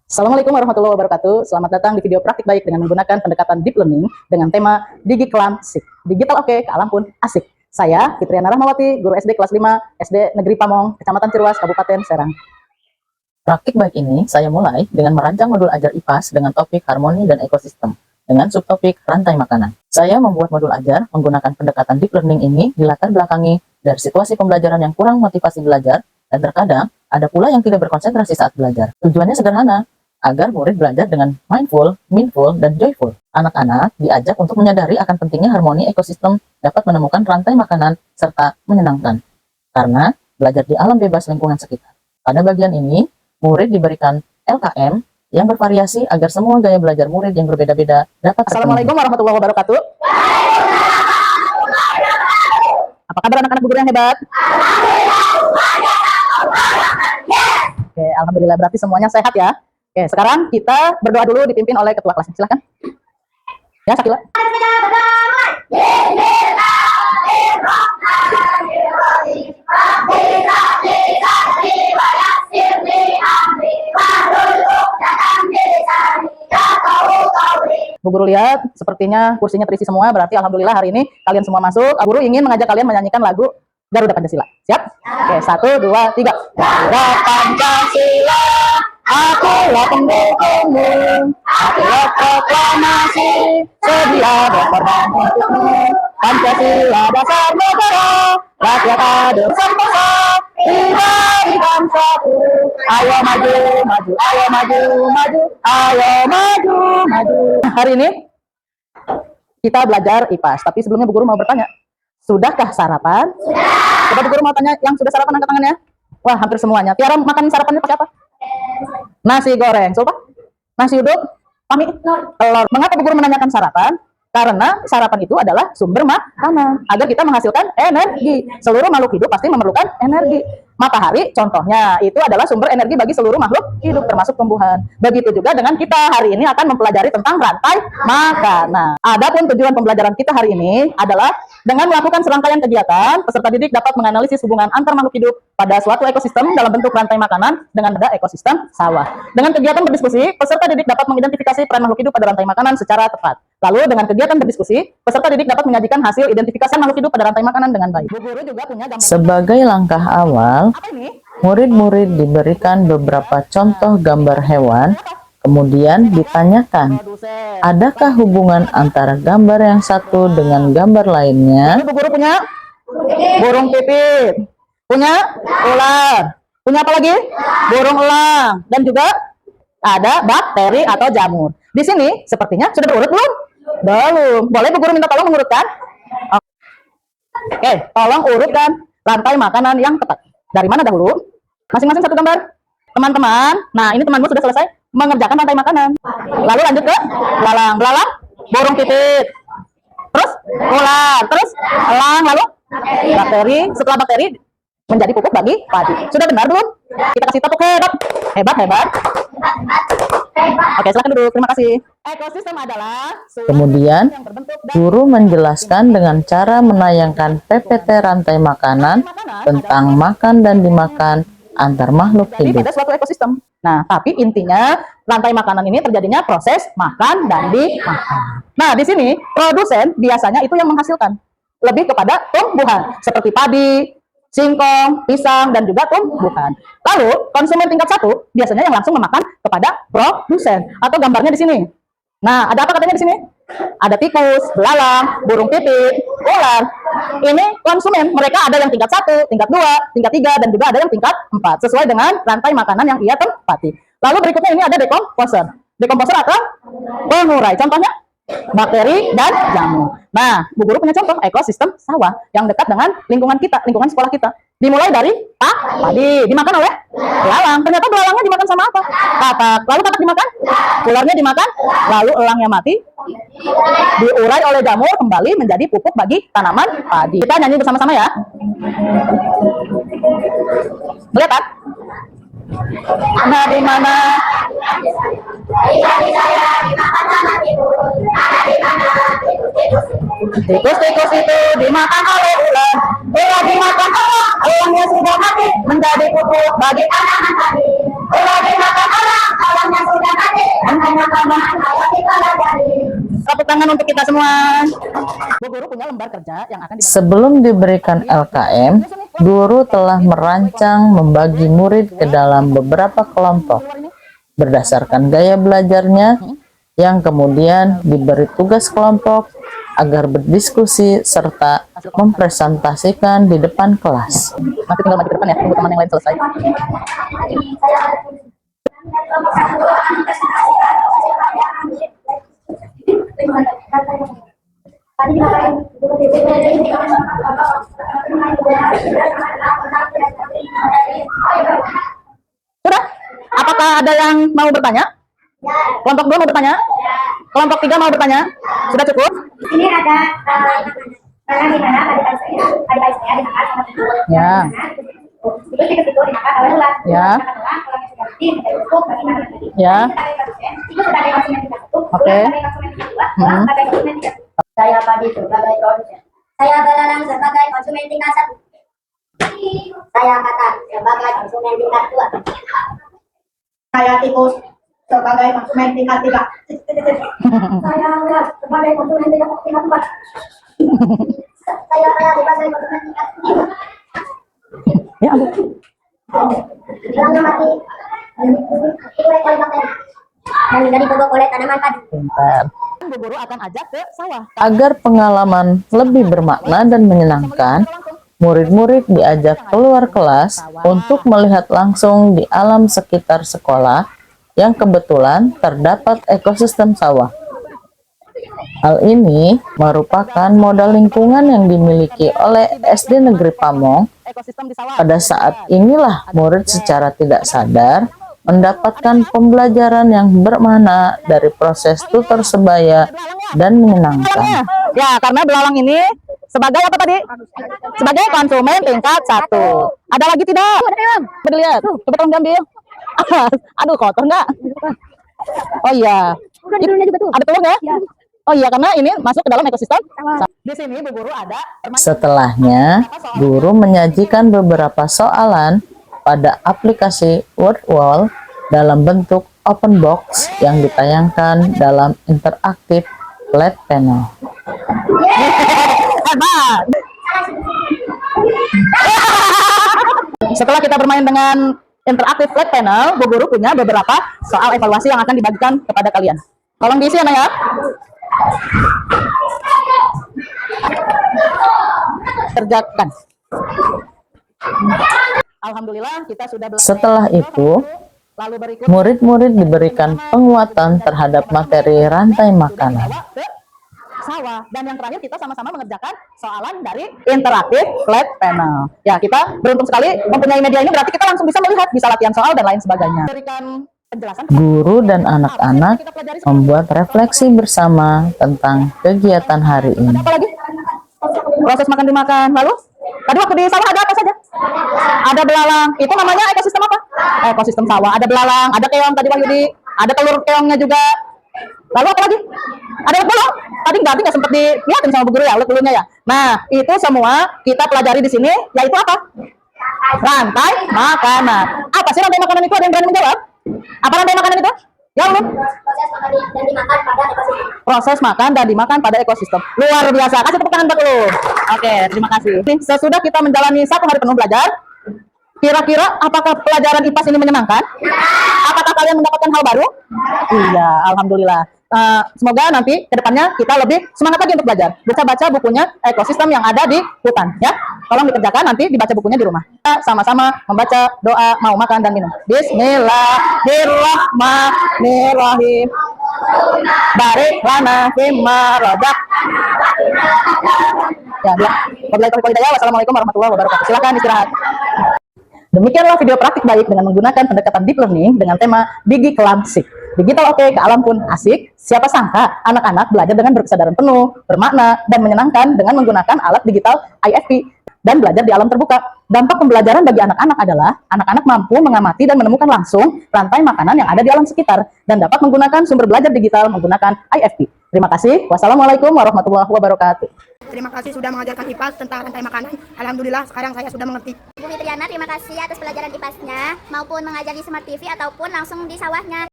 Assalamualaikum warahmatullahi wabarakatuh. Selamat datang di video praktik baik dengan menggunakan pendekatan deep learning dengan tema Digiklam Sik. Digital oke, ke alam pun asik. Saya Fitriana Rahmawati, guru SD kelas 5, SD Negeri Pamong, Kecamatan Ciruas, Kabupaten Serang. Praktik baik ini saya mulai dengan merancang modul ajar IPAS dengan topik harmoni dan ekosistem dengan subtopik rantai makanan. Saya membuat modul ajar menggunakan pendekatan deep learning ini dilatar belakangi dari situasi pembelajaran yang kurang motivasi belajar dan terkadang ada pula yang tidak berkonsentrasi saat belajar. Tujuannya sederhana, agar murid belajar dengan mindful, meaningful, dan joyful. Anak-anak diajak untuk menyadari akan pentingnya harmoni ekosistem dapat menemukan rantai makanan serta menyenangkan. Karena belajar di alam bebas lingkungan sekitar. Pada bagian ini, murid diberikan LKM yang bervariasi agar semua gaya belajar murid yang berbeda-beda dapat terpenuhi. Assalamualaikum warahmatullahi wabarakatuh. Apa kabar anak-anak bu guru yang hebat? Oke, alhamdulillah berarti semuanya sehat ya. Oke, sekarang kita berdoa dulu dipimpin oleh ketua kelas. Silakan. Ya, Sakila. Bu guru lihat, sepertinya kursinya terisi semua, berarti alhamdulillah hari ini kalian semua masuk. Guru ingin mengajak kalian menyanyikan lagu Garuda Pancasila. Siap? Oke, 1, 2, 3. Garuda Pancasila, akulah pendukungmu, akulah proklamasi, sedia berkorban untukmu. Pancasila dasar negara, rakyat adil sentosa, diberikan satu. Ayo maju, maju, ayo maju, maju, ayo maju, maju. Hari ini kita belajar IPAS, tapi sebelumnya Bu Guru mau bertanya, sudahkah sarapan? Sudah. Coba Bu Guru mau tanya yang sudah sarapan angkat tangannya. Wah, hampir semuanya. Tiara makan sarapannya pakai apa? Nasi goreng. Coba. Nasi uduk. Pami. Telur. Mengapa Bu Guru menanyakan sarapan? Karena sarapan itu adalah sumber makanan. Agar kita menghasilkan energi. Seluruh makhluk hidup pasti memerlukan energi. Matahari contohnya itu adalah sumber energi bagi seluruh makhluk hidup termasuk tumbuhan. Begitu juga dengan kita hari ini akan mempelajari tentang rantai makanan. Adapun tujuan pembelajaran kita hari ini adalah dengan melakukan serangkaian kegiatan, peserta didik dapat menganalisis hubungan antar makhluk hidup pada suatu ekosistem dalam bentuk rantai makanan dengan ada ekosistem sawah. Dengan kegiatan berdiskusi, peserta didik dapat mengidentifikasi peran makhluk hidup pada rantai makanan secara tepat. Lalu dengan kegiatan berdiskusi, peserta didik dapat menyajikan hasil identifikasi makhluk hidup pada rantai makanan dengan baik. Bu guru juga punya gambar. Sebagai langkah awal, murid-murid diberikan beberapa contoh gambar hewan, kemudian ditanyakan, adakah hubungan antara gambar yang satu dengan gambar lainnya? Bu guru punya burung pipit, punya ular, punya apa lagi? Burung elang, dan juga ada bakteri atau jamur. Di sini sepertinya sudah berurut belum? Belum. Boleh Bu guru minta tolong mengurutkan? Oke, tolong urutkan rantai makanan yang tepat. Dari mana dahulu? Masing-masing satu gambar. Teman-teman, nah ini temanmu sudah selesai mengerjakan rantai makanan. Lalu lanjut ke belalang. Belalang, burung pipit. Terus ular, terus elang, lalu bakteri. Setelah bakteri menjadi pupuk bagi padi. Sudah benar belum? Kita kasih tepuk hebat. Hebat, hebat. Oke, silakan duduk. Terima kasih. Ekosistem adalah kemudian guru menjelaskan dengan cara menayangkan PPT rantai makanan tentang makan dan dimakan antar makhluk hidup. Pada suatu ekosistem. Nah, tapi intinya rantai makanan ini terjadinya proses makan dan dimakan. Nah, di sini produsen biasanya itu yang menghasilkan lebih kepada tumbuhan seperti padi, singkong, pisang, dan juga tumbuhan. Lalu konsumen tingkat 1 biasanya yang langsung memakan kepada produsen atau gambarnya di sini. Nah, ada apa katanya di sini? Ada tikus, belalang, burung pipit, ular. Ini konsumen, mereka ada yang tingkat 1, tingkat 2, tingkat 3, dan juga ada yang tingkat 4, sesuai dengan rantai makanan yang ia tempati. Lalu berikutnya ini ada dekomposer. Dekomposer atau pengurai. Contohnya bakteri dan jamur. Nah, Bu guru punya contoh ekosistem sawah yang dekat dengan lingkungan kita, lingkungan sekolah kita. Dimulai dari padi, dimakan oleh belalang. Ternyata belalangnya dimakan sama apa? Katak. Lalu katak dimakan, ularnya dimakan, lalu elangnya mati, diurai oleh jamur kembali menjadi pupuk bagi tanaman padi. Kita nyanyi bersama-sama ya. Lihat kan? Nah, di mana? Tikus-tikus itu dimakan oleh ular, ular dimakan orang, orangnya sudah mati menjadi pupuk bagi tanaman padi. Ular dimakan orang, orangnya sudah Tepuk tangan untuk kita semua. Bu Guru punya lembar kerja yang akan Sebelum diberikan LKM, guru telah merancang membagi murid ke dalam beberapa kelompok berdasarkan gaya belajarnya, yang kemudian diberi tugas kelompok agar berdiskusi serta mempresentasikan di depan kelas. Nanti tinggal maju ke depan ya, tunggu teman yang lain selesai. Sudah? Apakah ada yang mau bertanya? Kelompok 2 mau bertanya? Kelompok 3 mau bertanya? Sudah cukup? Ini ada tangan di mana adik saya dimakan sama ibu. Ya. Terus di situ dimakan awal dua. Ya. Kalau sudah rutin, cukup bagaimana tadi? Ya. Itu sebagai konsumen tingkat 1. Oke. Sebagai konsumen tingkat 2, sebagai konsumen tingkat 2. Saya Padi sebagai produsen. Saya Belalang sebagai konsumen tingkat 1. Saya Kata sebagai konsumen tingkat 2. Saya Tikus sebagai konsumen tingkat 3. Saya Ulas sebagai konsumen tingkat 4. Saya sebagai konsumen tingkat 5. Ya, aduh. Bilangnya mati. Mulai kali bakteri. Dan tidak dipupuk oleh tanaman padi. Pintar. Bu Guru akan ajak ke sawah. Agar pengalaman lebih bermakna dan menyenangkan, murid-murid diajak keluar kelas untuk melihat langsung di alam sekitar sekolah yang kebetulan terdapat ekosistem sawah. Hal ini merupakan modal lingkungan yang dimiliki oleh SD Negeri Pamong. Ekosistem di sawah. Pada saat inilah murid secara tidak sadar mendapatkan pembelajaran yang bermakna dari proses tutor sebaya dan menyenangkan. Ya, karena belalang ini sebagai apa tadi? Sebagai konsumen tingkat 1. Ada lagi tidak? Coba dilihat. Coba tolong diambil. Aduh, kotor nggak? Oh iya. Ada telur nggak? Oh iya, karena ini masuk ke dalam ekosistem. Di sini Bu Guru ada Setelahnya, guru menyajikan beberapa soalan pada aplikasi WordWall dalam bentuk open box yang ditayangkan dalam interaktif flat panel. hebat. Setelah kita bermain dengan interaktif flat panel, Bu Guru punya beberapa soal evaluasi yang akan dibagikan kepada kalian. Tolong diisi ya, Naya. Kerjakan. Alhamdulillah kita sudah belajar. Setelah itu, Lalu berikut murid-murid diberikan penguatan terhadap materi rantai makanan. ke sawah, dan yang terakhir kita sama-sama mengerjakan soalan dari interaktif flat panel. Ya, kita beruntung sekali mempunyai media ini, berarti kita langsung bisa melihat, bisa latihan soal dan lain sebagainya. Berikan penjelasan. Guru dan anak-anak membuat refleksi bersama tentang kegiatan hari ini. Apa lagi? Proses makan dimakan. Lalu tadi waktu di sawah ada apa saja? Ada belalang. Itu namanya ekosistem apa? Ekosistem sawah. Ada belalang, ada keong tadi Wahyudi, ada telur keongnya juga. Lalu apa lagi? Ada ulet bulu. Tadi nggak sempat dilihatin sama Bu Guru ya, ulet bulunya ya. Nah, itu semua kita pelajari di sini, yaitu apa? Rantai makanan. Apa sih rantai makanan itu? Ada yang berani menjawab? Apa rantai makanan itu? Ya, belum? Proses makan dan dimakan pada ekosistem. Luar biasa. Kasih tepuk tangan buat lu. Oke, terima kasih. Sesudah kita menjalani 1 hari penuh belajar, kira-kira apakah pelajaran IPAS ini menyenangkan? Apakah kalian mendapatkan hal baru? Iya, alhamdulillah. Semoga nanti ke depannya kita lebih semangat lagi untuk belajar. Baca-baca bukunya ekosistem yang ada di hutan, ya. Tolong dikerjakan, nanti dibaca bukunya di rumah. Kita sama-sama membaca doa mau makan dan minum. Bismillahirrahmanirrahim. Barik lana fima rodak. Ya, wassalamualaikum warahmatullahi wabarakatuh. Silakan istirahat. Demikianlah video praktik baik dengan menggunakan pendekatan deep learning dengan tema Digi Kelamsik. Digital oke, ke alam pun asik. Siapa sangka anak-anak belajar dengan berkesadaran penuh, bermakna, dan menyenangkan dengan menggunakan alat digital IFP dan belajar di alam terbuka. Dampak pembelajaran bagi anak-anak adalah anak-anak mampu mengamati dan menemukan langsung rantai makanan yang ada di alam sekitar dan dapat menggunakan sumber belajar digital menggunakan IFP. Terima kasih. Wassalamualaikum warahmatullahi wabarakatuh. Terima kasih sudah mengajarkan IPAS tentang rantai makanan. Alhamdulillah sekarang saya sudah mengerti. Bu Fitriana, terima kasih atas pelajaran IPAS-nya maupun mengajari Smart TV ataupun langsung di sawahnya.